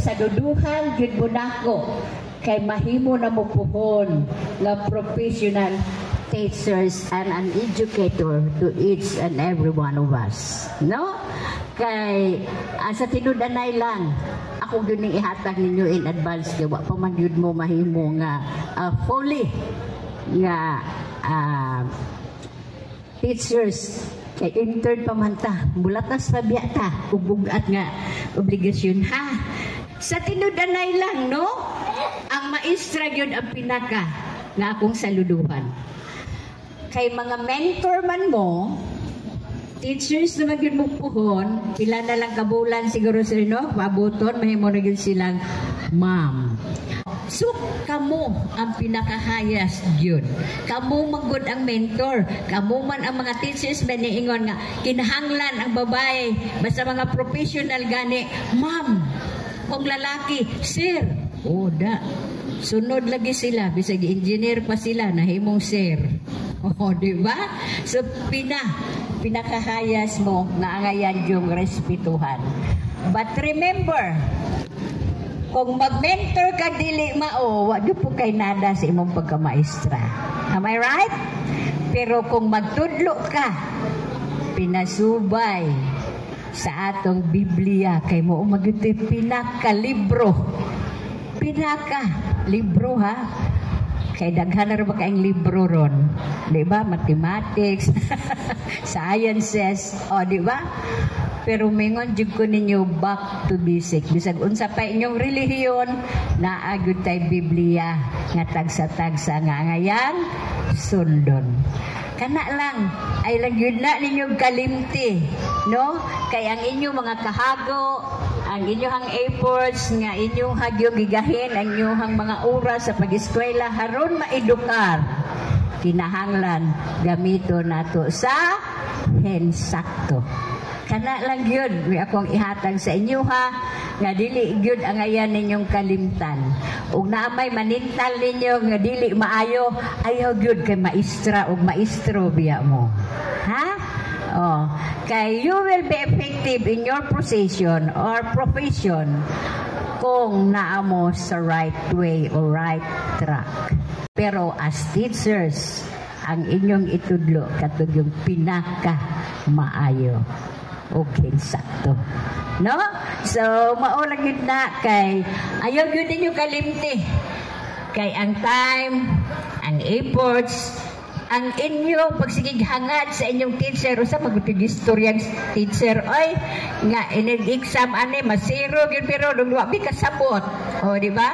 sa duduhang gyud mo nako kay mahimo na mo puhon nga professional teachers and an educator to each and every one of us, no? Kay sa tinud-anay lang ako gyud ihatag ninyo in advance kay wa pa man gyud mo mahimo nga fully nga teachers kay intern pa man ta, bulatas pa biya ta, ubugat nga obligasyon ha. Sa tinud-anay lang, no? Ang maestra yun ang pinaka nga akong saluduhan. Kay mga mentor man mo, teachers na magyud mo puhon, pila na lang kabulan siguro sila, no? Pabuton, mahimo na yun silang ma'am. So, kamo ang pinakahayas yun. Kamo magod ang mentor. Kamo man ang mga teachers ba niingon nga, kinahanglan ang babae, basta mga professional gani, ma'am, o lalaki, sir. O, da. Sunod lagi sila, bisag engineer pa sila, nahimong sir. O, di ba? So, pinakahayas mo nga angayan yung respetuhan. But remember, kung mag-mentor ka dili mao, wag po kay nada sa imong pagkamaestra. Am I right? Pero kung magtudlo ka, pinasubay sa atong Biblia kay mo magyuti pinaka-libro. Pinaka-libro ha. Kay daghan ra ba kaayong libro ron? Di ba? Mathematics, sciences, o di ba? Pero mingon jud ko ninyo back to basic. Bisag unsa pa inyong relihiyon, naagud tay Biblia nga tagsa-tagsa nga ngayan sundon. Kana lang ay lang yun na ninyong kalimti, no? Kay ang inyong mga kahago, ang inyong efforts nga inyong hagyong gigahin, ang inyong mga oras sa pag-eskwela haron maedukar, kinahanglan gamito nato sa hensakto. Kana lang yun, may akong ihatag sa inyo ha, nga dili yun ang ayan ninyong kalimtan. Ug naamay manintal ninyo nga dili maayo, ayaw yun kay maestra o maestro biya mo. Ha? Oh, kay you will be effective in your position or profession kung naa mo sa right way or right track. Pero as teachers, ang inyong itudlo katong yung pinaka maayo. Okay, sakto. No? So, maulang yun na kay ayaw yun din yung kalimti. Kay ang time, ang efforts, ang inyong pagsigighangat sa inyong teacher, o sa mag-historiang teacher, ay, nga, in-exam, masiro, yun, pero nung wabi kasabot. O, di ba?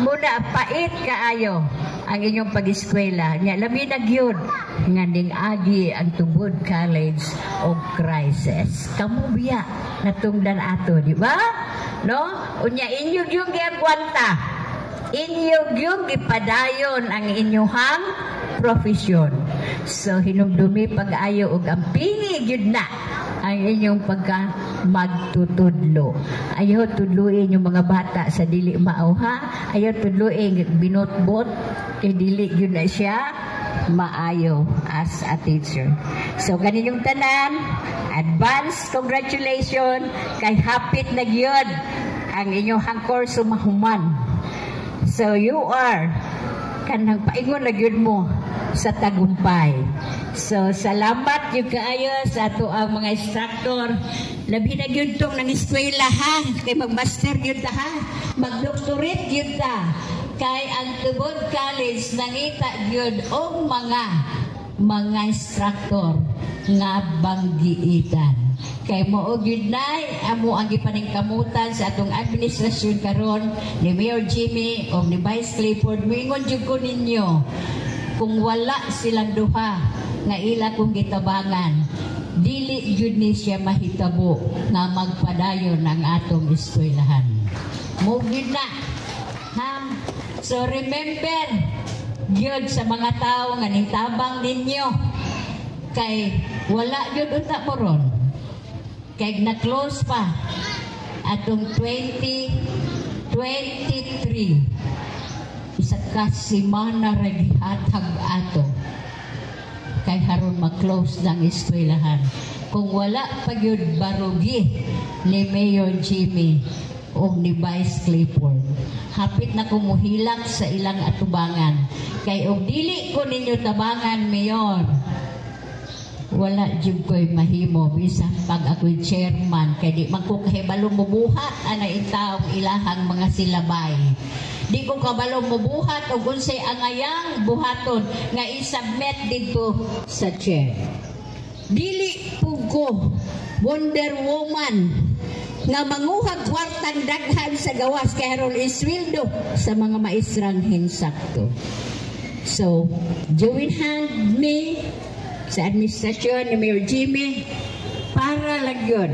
Muna, pait kaayo ang inyong pag-eskwela. Nya, labi na yun. Nga ning agi ang Tubod College of Crisis. Kamu biya natungdan ato, di ba? No? Unya inyong yung giagwanta. Inyong yung ipadayon ang inyuhang profesyon. So hinumdumi pag-ayo og ang pingi gyud na ang inyong pagka magtutudlo. Ayaw tudluin yung mga bata sa dili mao ha. Ayaw tudluin binotbot kay dili gyud na siya maayo as a teacher. So ganin yung tanan, advance congratulations kay hapit na gyud ang inyong kurso mahuman. So you are kanang paingon na gyud mo sa tagumpay. So salamat yung kaayo sa ato ang mga instructor. Labi na gyud tong nang eskwela ha, kay magmaster gyud ta ha, magdoktorate gyud ta. Kay ang Tubod College nangita gyud og mga instructor nga banggiitan. Kay mao gyud nay amo ang gipaningkamutan sa atong administrasyon karon ni Mayor Jimmy o ni Vice Clifford. Mingon jud ko ninyo kung wala silang duha nga ila kong gitabangan, dili gyud ni siya mahitabo nga magpadayon ang atong eskwelahan. Mo gyud na. Ha? So remember, yun sa mga tao nga tabang ninyo, kay wala yun unta mo ron. Kay na-close pa atong 2023. Isa ka simana ragihatag ato. Kay haron ma-close ng eskwelahan. Kung wala pa yun barugi ni Mayor Jimmy o ni Vice Clifford. Hapit na kumuhilak sa ilang atubangan. Kay og dili ko ninyo tabangan, Mayor, wala jud ko'y mahimo bisan pag ako'y chairman kay di man ko kahibalo mubuhat ana itaong ilahang mga silabay. Di ko kabalo mubuhat og unsay angayang buhaton nga i-submit dito sa chair. Dili pug ko Wonder Woman nga manguhag kwartang daghan sa gawas kay aron isweldo sa mga maestrang hinsakto. So, join hand me sa administrasyon ni Mayor Jimmy para lang yun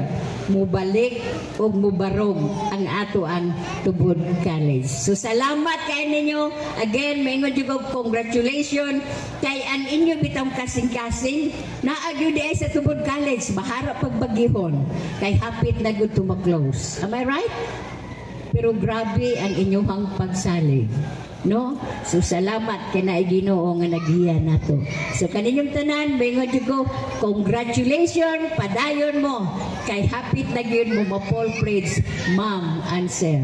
mubalik o mubarog ang ato ang Tubod College. So salamat kay ninyo. Again, maingon jud og congratulations kay ang inyo bitong kasing-kasing naagyo di ay sa Tubod College maharap pagbagihon kay hapit na gud to ma-close. Am I right? Pero grabe ang inyong pagsalig. No? So salamat kay naay Ginoo nga naghiya nato. So kaninyong tanan, maingon jud ko, congratulations, padayon mo kay hapit na gyud mo ma-Paul Praise, Ma'am and Sir.